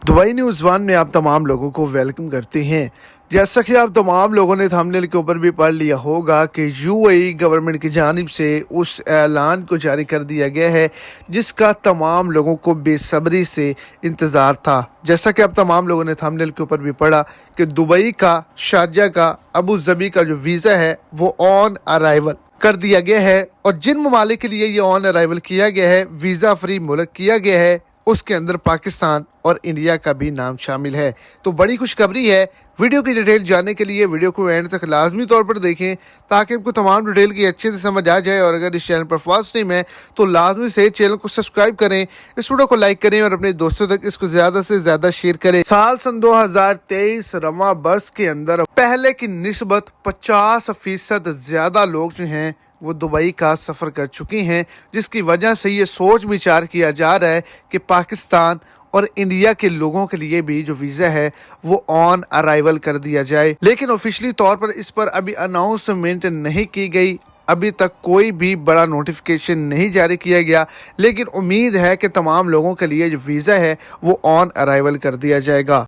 Dubai news one में आप तमाम लोगों को वेलकम करते हैं। जैसा कि आप तमाम लोगों ने थंबनेल के ऊपर भी पढ़ लिया होगा कि यूएई गवर्नमेंट की जानिब से उस ऐलान को जारी कर दिया गया है जिसका तमाम लोगों को बेसब्री से इंतज़ार था। जैसा कि आप तमाम लोगों ने थंबनेल के ऊपर भी पढ़ा कि दुबई का, शारजा का, अबू धाबी का जो वीज़ा है वो ऑन अराइवल कर दिया गया है और जिन ममालिक के लिए ये ऑन अराइवल किया गया है, वीज़ा फ्री मुल्क किया गया है, उसके अंदर पाकिस्तान और इंडिया का भी नाम शामिल है। तो बड़ी खुशखबरी है। वीडियो की डिटेल जानने के लिए वीडियो को एंड तक लाजमी तौर पर देखें ताकि आपको तमाम डिटेल की अच्छे से समझ आ जाए। और अगर इस चैनल पर फर्स्ट टाइम है तो लाजमी से चैनल को सब्सक्राइब करें, इस वीडियो को लाइक करें और अपने दोस्तों तक इसको ज़्यादा से ज़्यादा शेयर करें। साल सन 2023 रवां बरस के अंदर पहले की निस्बत 50% ज़्यादा लोग जो हैं वो दुबई का सफ़र कर चुके हैं, जिसकी वजह से ये सोच विचार किया जा रहा है कि पाकिस्तान और इंडिया के लोगों के लिए भी जो वीज़ा है वो ऑन अराइवल कर दिया जाए। लेकिन ऑफिशियली तौर पर इस पर अभी अनाउंसमेंट नहीं की गई, अभी तक कोई भी बड़ा नोटिफिकेशन नहीं जारी किया गया। लेकिन उम्मीद है कि तमाम लोगों के लिए जो वीज़ा है वो ऑन अराइवल कर दिया जाएगा।